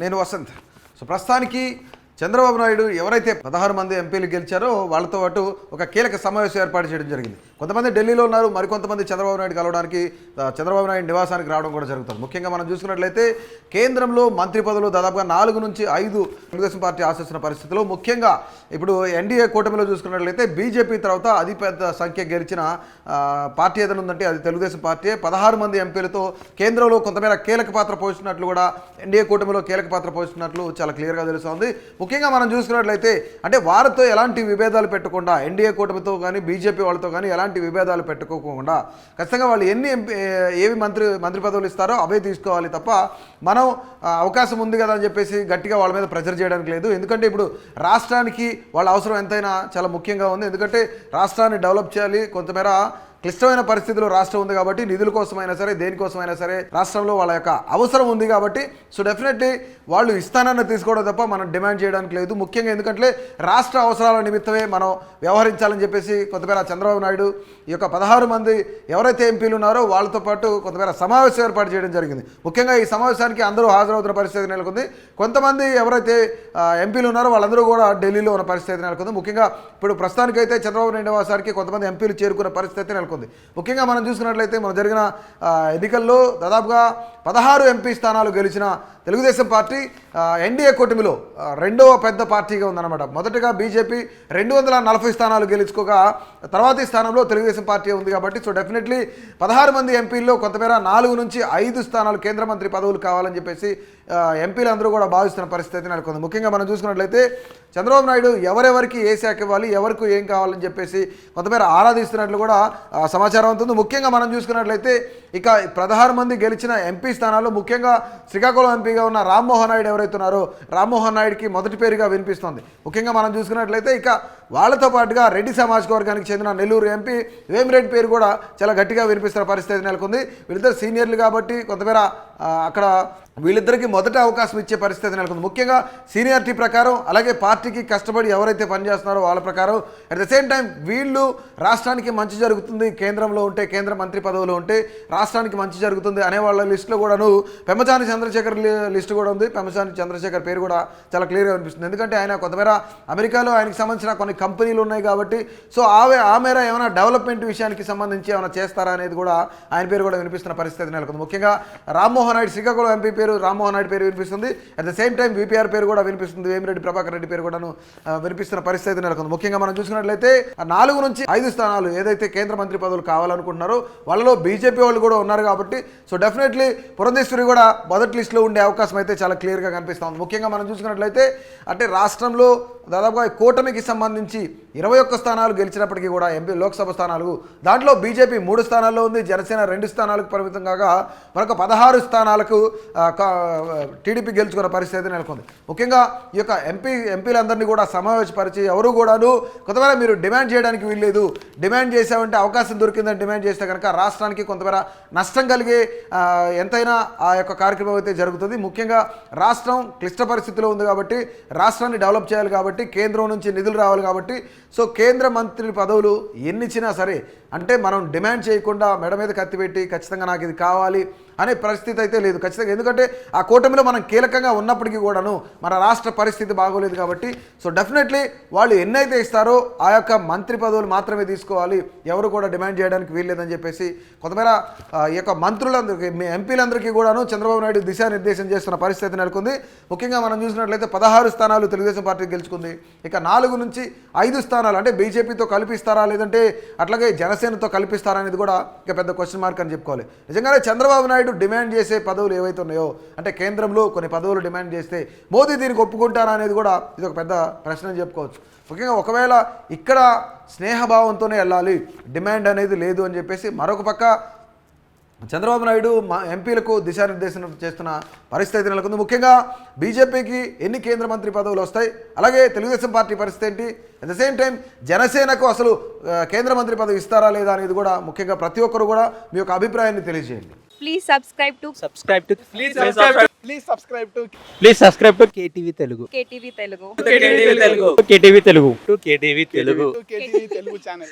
నేను వసంత్. సో ప్రస్తుతానికి చంద్రబాబు నాయుడు ఎవరైతే 16 మంది ఎంపీలు గెలిచారో వాళ్ళతో పాటు ఒక కీలక సమావేశం ఏర్పాటు చేయడం జరిగింది. కొంతమంది ఢిల్లీలో ఉన్నారు, మరికొంతమంది చంద్రబాబు నాయుడు కలవడానికి చంద్రబాబు నాయుడు నివాసానికి రావడం కూడా జరుగుతుంది. ముఖ్యంగా మనం చూసుకున్నట్లయితే కేంద్రంలో మంత్రి పదవులు దాదాపుగా 4 నుంచి 5 తెలుగుదేశం పార్టీ ఆశిస్తున్న పరిస్థితిలో, ముఖ్యంగా ఇప్పుడు ఎన్డీఏ కూటమిలో చూసుకున్నట్లయితే బీజేపీ తర్వాత అతిపెద్ద సంఖ్య గెలిచిన పార్టీ ఏదైనా ఉందంటే అది తెలుగుదేశం పార్టీ. 16 మంది ఎంపీలతో కేంద్రంలో కొంతమేర కీలక పాత్ర పోషిస్తున్నట్లు కూడా ఎన్డీఏ కూటమిలో కీలక పాత్ర పోషిస్తున్నట్లు చాలా క్లియర్గా తెలుస్తోంది. ముఖ్యంగా మనం చూసుకున్నట్లయితే అంటే వారితో ఎలాంటి విభేదాలు పెట్టకుండా, ఎన్డీఏ కూటమితో కానీ బీజేపీ వాళ్ళతో కానీ ఎలాంటి విభేదాలు పెట్టుకోకుండా ఖచ్చితంగా వాళ్ళు ఏవి మంత్రి పదవులు ఇస్తారో అవే తీసుకోవాలి తప్ప మనం అవకాశం ఉంది కదా అని చెప్పేసి గట్టిగా వాళ్ళ మీద ప్రెజర్ చేయడానికి లేదు. ఎందుకంటే ఇప్పుడు రాష్ట్రానికి వాళ్ళ అవసరం ఎంతైనా చాలా ముఖ్యంగా ఉంది. ఎందుకంటే రాష్ట్రాన్ని డెవలప్ చేయాలి, కొంతమేర క్లిష్టమైన పరిస్థితుల్లో రాష్ట్రం ఉంది కాబట్టి నిధుల కోసమైనా సరే దేనికోసమైనా సరే రాష్ట్రంలో వాళ్ళ యొక్క అవసరం ఉంది కాబట్టి సో డెఫినెట్లీ వాళ్ళు ఇస్తానన్న తీసుకోవడం తప్ప మనం డిమాండ్ చేయడానికి లేదు. ముఖ్యంగా ఎందుకంటే రాష్ట్ర అవసరాల నిమిత్తమే మనం వ్యవహరించాలని చెప్పేసి కొంతమేర చంద్రబాబు నాయుడు ఈ యొక్క 16 మంది ఎవరైతే ఎంపీలు ఉన్నారో వాళ్ళతో పాటు కొంతమేర సమావేశం ఏర్పాటు చేయడం జరిగింది. ముఖ్యంగా ఈ సమావేశానికి అందరూ హాజరవుతున్న పరిస్థితి నెలకొంది. కొంతమంది ఎవరైతే ఎంపీలు ఉన్నారో వాళ్ళందరూ కూడా ఢిల్లీలో ఉన్న పరిస్థితి నెలకొంది. ముఖ్యంగా ఇప్పుడు ప్రస్తుతానికైతే చంద్రబాబు నాయుడు నివాసానికి కొంతమంది ఎంపీలు చేరుకున్న పరిస్థితి నెలకొంది. ముఖ్యంగా మనం చూసుకున్నట్లయితే మనం జరిగిన ఎన్నికల్లో దాదాపుగా 16 ఎంపీ స్థానాలు గెలిచిన తెలుగుదేశం పార్టీ ఎన్డీఏ కూటమిలో రెండవ పెద్ద పార్టీగా ఉందన్నమాట. మొదటగా బీజేపీ 240 స్థానాలు గెలుచుకోగా తర్వాతి స్థానంలో తెలుగుదేశం పార్టీ ఉంది కాబట్టి సో డెఫినెట్లీ 16 మంది ఎంపీల్లో కొంతమేర 4 నుంచి 5 స్థానాలు కేంద్ర మంత్రి పదవులు కావాలని చెప్పేసి ఎంపీలు అందరూ కూడా భావిస్తున్న పరిస్థితి నెలకొంది. ముఖ్యంగా మనం చూసుకున్నట్లయితే చంద్రబాబు నాయుడు ఎవరెవరికి ఏ శాఖ ఇవ్వాలి, ఎవరికి ఏం కావాలని చెప్పేసి కొంతమేర ఆరాధిస్తున్నట్లు కూడా సమాచారం అవుతుంది. ముఖ్యంగా మనం చూసుకున్నట్లయితే ఇక 16 మంది గెలిచిన ఎంపీ స్థానాల్లో ముఖ్యంగా శ్రీకాకుళం ఎంపీగా ఉన్న రామ్మోహన్ నాయుడు ఎవరైతే ఉన్నారో రామ్మోహన్ నాయుడికి మొదటి పేరుగా వినిపిస్తుంది. ముఖ్యంగా మనం చూసుకున్నట్లయితే ఇక వాళ్ళతో పాటుగా రెడ్డి సామాజిక వర్గానికి చెందిన నెల్లూరు ఎంపీ వేమిరెడ్డి పేరు కూడా చాలా గట్టిగా వినిపిస్తున్న పరిస్థితి నెలకొంది. వీళ్ళిద్దరు సీనియర్లు కాబట్టి కొంతమేర అక్కడ వీళ్ళిద్దరికీ మొదట అవకాశం ఇచ్చే పరిస్థితి నెలకొంది. ముఖ్యంగా సీనియారిటీ ప్రకారం అలాగే పార్టీకి కష్టపడి ఎవరైతే పనిచేస్తున్నారో వాళ్ళ ప్రకారం అట్ ద సేమ్ టైం వీళ్ళు రాష్ట్రానికి మంచి జరుగుతుంది, కేంద్రంలో ఉంటే కేంద్ర మంత్రి పదవులు ఉంటే రాష్ట్రానికి మంచి జరుగుతుంది అనే వాళ్ళ లిస్టులో కూడాను పెమ్మసాని చంద్రశేఖర్ లిస్టు కూడా ఉంది. పెమ్మసాని చంద్రశేఖర్ పేరు కూడా చాలా క్లియర్గా అనిపిస్తుంది. ఎందుకంటే ఆయన కొంతమేర అమెరికాలో ఆయనకి సంబంధించిన కొన్ని కంపెనీలు ఉన్నాయి కాబట్టి సో ఆ మేర ఏమైనా డెవలప్మెంట్ విషయానికి సంబంధించి ఏమైనా చేస్తారా అనేది కూడా ఆయన పేరు కూడా వినిపిస్తున్న పరిస్థితి నెలకొంది. ముఖ్యంగా రామ్మోహన్ నాయుడు శ్రీకాకుళం ఎంపీ పేరు రామ్మోహన్ నాయుడు పేరు వినిపిస్తుంది. At the same time VPR పేరు కూడా వినిపిస్తుంది, వేమిరెడ్డి ప్రభాకర్ రెడ్డి పేరు కూడాను వినిపిస్తున్న పరిస్థితి నెలకొంది. ముఖ్యంగా మనం చూసుకున్నట్లయితే 4 నుంచి 5 స్థానాలు ఏదైతే కేంద్ర మంత్రి పదవులు కావాలనుకుంటున్నారో వాళ్ళలో బీజేపీ వాళ్ళు కూడా ఉన్నారు కాబట్టి సో డెఫినెట్లీ పురంధేశ్వరి కూడా మొదటి లిస్టులో ఉండే అవకాశం అయితే చాలా క్లియర్గా కనిపిస్తుంది. ముఖ్యంగా మనం చూసుకున్నట్లయితే అంటే రాష్ట్రంలో దాదాపుగా కూటమికి సంబంధించి 21 స్థానాలు గెలిచినప్పటికీ కూడా ఎంపీ లోక్సభ స్థానాలు దాంట్లో బీజేపీ 3 స్థానాల్లో ఉంది, జనసేన 2 స్థానాలకు పరిమితం కాగా మరొక 16 స్థానాలకు టీడీపీ గెలుచుకున్న పరిస్థితి నెలకొంది. ముఖ్యంగా ఈ యొక్క ఎంపీలందరినీ కూడా సమావేశపరిచి ఎవరు కూడాను కొంతమేర మీరు డిమాండ్ చేయడానికి వీల్లేదు, డిమాండ్ చేసామంటే అవకాశం దొరికిందని డిమాండ్ చేస్తే కనుక రాష్ట్రానికి కొంతమేర నష్టం కలిగే ఎంతైనా ఆ యొక్క కార్యక్రమం అయితే జరుగుతుంది. ముఖ్యంగా రాష్ట్రం క్లిష్ట పరిస్థితిలో ఉంది కాబట్టి రాష్ట్రాన్ని డెవలప్ చేయాలి కాబట్టి కేంద్రం నుంచి నిధులు రావాలి కాబట్టి సో కేంద్ర మంత్రి పదవులు ఎన్నిచ్చినా సరే అంటే మనం డిమాండ్ చేయకుండా మెడ మీద కత్తిపెట్టి ఖచ్చితంగా నాకు ఇది కావాలి అనే పరిస్థితి అయితే లేదు ఖచ్చితంగా. ఎందుకంటే ఆ కూటమిలో మనం కీలకంగా ఉన్నప్పటికీ కూడాను మన రాష్ట్ర పరిస్థితి బాగోలేదు కాబట్టి సో డెఫినెట్లీ వాళ్ళు ఎన్నైతే ఇస్తారో ఆ యొక్క మంత్రి పదవులు మాత్రమే తీసుకోవాలి, ఎవరు కూడా డిమాండ్ చేయడానికి వీల్లేదని చెప్పేసి కొంతమేర ఈ యొక్క మంత్రులందరికీ ఎంపీలందరికీ కూడాను చంద్రబాబు నాయుడు దిశానిర్దేశం చేస్తున్న పరిస్థితి నెలకొంది. ముఖ్యంగా మనం చూసినట్లయితే 16 స్థానాలు తెలుగుదేశం పార్టీ గెలుచుకుంది. ఇక 4 నుంచి 5 స్థానాలు అంటే బీజేపీతో కల్పిస్తారా లేదంటే అట్లాగే జనసేనతో కల్పిస్తారా అనేది కూడా ఇక పెద్ద క్వశ్చన్ మార్క్ అని చెప్పుకోవాలి. నిజంగానే చంద్రబాబు నాయుడు డిమాండ్ చేసే పదవులు ఏవైతే ఉన్నాయో అంటే కేంద్రంలో కొన్ని పదవులు డిమాండ్ చేస్తే మోదీ దీనికి ఒప్పుకుంటారా అనేది కూడా ఇది ఒక పెద్ద ప్రశ్న అని చెప్పుకోవచ్చు. ముఖ్యంగా ఒకవేళ ఇక్కడ స్నేహభావంతోనే వెళ్ళాలి, డిమాండ్ అనేది లేదు అని చెప్పేసి మరొక పక్క చంద్రబాబు నాయుడు ఎంపీలకు దిశానిర్దేశం చేస్తున్న పరిస్థితి నెలకొంది. ముఖ్యంగా బీజేపీకి ఎన్ని కేంద్ర మంత్రి పదవులు వస్తాయి, అలాగే తెలుగుదేశం పార్టీ పరిస్థితి ఏంటి, అట్ ద సేమ్ టైం జనసేనకు అసలు కేంద్ర మంత్రి పదవి ఇస్తారా లేదా అనేది కూడా ముఖ్యంగా ప్రతి ఒక్కరు కూడా మీ యొక్క అభిప్రాయాన్ని తెలియజేయండి. Please subscribe to KTV Telugu. KTV Telugu. KTV Telugu. KTV Telugu. KTV Telugu. KTV Telugu channel.